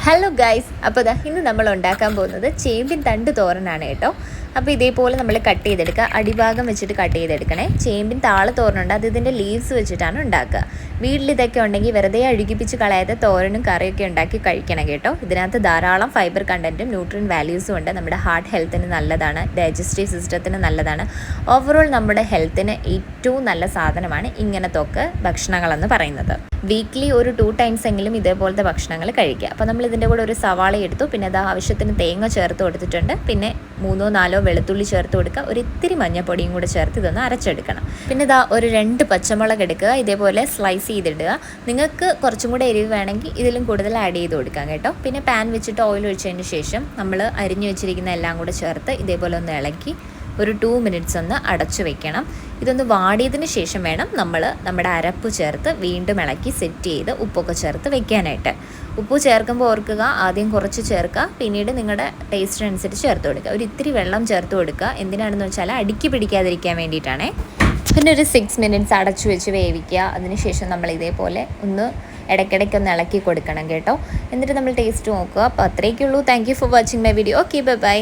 Hello guys, അപ്പോൾ ഇന്ന് നമ്മൾ ഉണ്ടാക്കാൻ പോകുന്നത് ചേമ്പിൻ തണ്ട് തോരനാണ് കേട്ടോ. അപ്പോൾ ഇതേപോലെ നമ്മൾ കട്ട് ചെയ്തെടുക്കുക, അടിഭാഗം വെച്ചിട്ട് കട്ട് ചെയ്തെടുക്കണേ. ചേമ്പിൻ താള് തോരനുണ്ട്, അത് ഇതിൻ്റെ ലീവ്സ് വെച്ചിട്ടാണ് ഉണ്ടാക്കുക. വീട്ടിൽ ഇതൊക്കെ ഉണ്ടെങ്കിൽ വെറുതെ അഴുകിപ്പിച്ച് കളയാതെ തോരനും കറിയൊക്കെ ഉണ്ടാക്കി കഴിക്കണം കേട്ടോ. ഇതിനകത്ത് ധാരാളം ഫൈബർ കണ്ടൻറ്റും ന്യൂട്രിയൻ വാല്യൂസും ഉണ്ട്. നമ്മുടെ ഹാർട്ട് ഹെൽത്തിന് നല്ലതാണ്, ഡൈജസ്റ്റീവ് സിസ്റ്റത്തിന് നല്ലതാണ്. ഓവറോൾ നമ്മുടെ ഹെൽത്തിന് ഏറ്റവും നല്ല സാധനമാണ് ഇങ്ങനത്തൊക്കെ ഭക്ഷണങ്ങളെന്ന് പറയുന്നത്. വീക്ക്ലി ഒരു 2 ടൈംസ് എങ്കിലും ഇതേപോലത്തെ ഭക്ഷണങ്ങൾ കഴിക്കുക. അപ്പോൾ നമ്മൾ ഇതിൻ്റെ കൂടെ ഒരു സവാള എടുത്തു, പിന്നെ അത് ആവശ്യത്തിന് തേങ്ങ ചേർത്ത് കൊടുത്തിട്ടുണ്ട്, പിന്നെ 3-4 വെളുത്തുള്ളി ചേർത്ത് കൊടുക്കുക, ഒരു ഇത്തിരി മഞ്ഞൾപ്പൊടിയും കൂടെ ചേർത്ത് ഇതൊന്ന് അരച്ചെടുക്കണം. പിന്നെ ഒരു 2 പച്ചമുളക് എടുക്കുക, ഇതേപോലെ സ്ലൈസ് ചെയ്തിടുക. നിങ്ങൾക്ക് കുറച്ചും കൂടെ എരിവ് വേണമെങ്കിൽ ഇതിലും കൂടുതൽ ആഡ് ചെയ്ത് കൊടുക്കാം കേട്ടോ. പിന്നെ പാൻ വെച്ചിട്ട് ഓയിൽ ഒഴിച്ചതിന് ശേഷം നമ്മൾ അരിഞ്ഞു വെച്ചിരിക്കുന്ന എല്ലാം കൂടെ ചേർത്ത് ഇതേപോലെ ഒന്ന് ഇളക്കി ഒരു 2 മിനിറ്റ്സ് ഒന്ന് അടച്ചു വെക്കണം. ഇതൊന്ന് വാടിയതിന് ശേഷം വേണം നമ്മൾ നമ്മുടെ അരപ്പ് ചേർത്ത് വീണ്ടും ഇളക്കി സെറ്റ് ചെയ്ത് ഉപ്പൊക്കെ ചേർത്ത് വെക്കാനായിട്ട്. ഉപ്പ് ചേർക്കുമ്പോൾ ഓർക്കുക, ആദ്യം കുറച്ച് ചേർക്കുക, പിന്നീട് നിങ്ങളുടെ ടേസ്റ്റിനനുസരിച്ച് ചേർത്ത് കൊടുക്കുക. ഒരു ഇത്തിരി വെള്ളം ചേർത്ത് കൊടുക്കുക. എന്തിനാണെന്ന് വെച്ചാൽ അടുക്കി പിടിക്കാതിരിക്കാൻ വേണ്ടിയിട്ടാണേ. പിന്നെ ഒരു 6 മിനിറ്റ്സ് അടച്ചു വെച്ച് വേവിക്കുക. അതിനുശേഷം നമ്മൾ ഇതേപോലെ ഒന്ന് ഇടയ്ക്കിടയ്ക്കൊന്ന് ഇളക്കി കൊടുക്കണം കേട്ടോ. എന്നിട്ട് നമ്മൾ ടേസ്റ്റ് നോക്കുക. അപ്പോൾ അത്രയൊക്കെ ഉള്ളൂ. Thank you for watching my video. Okay, by.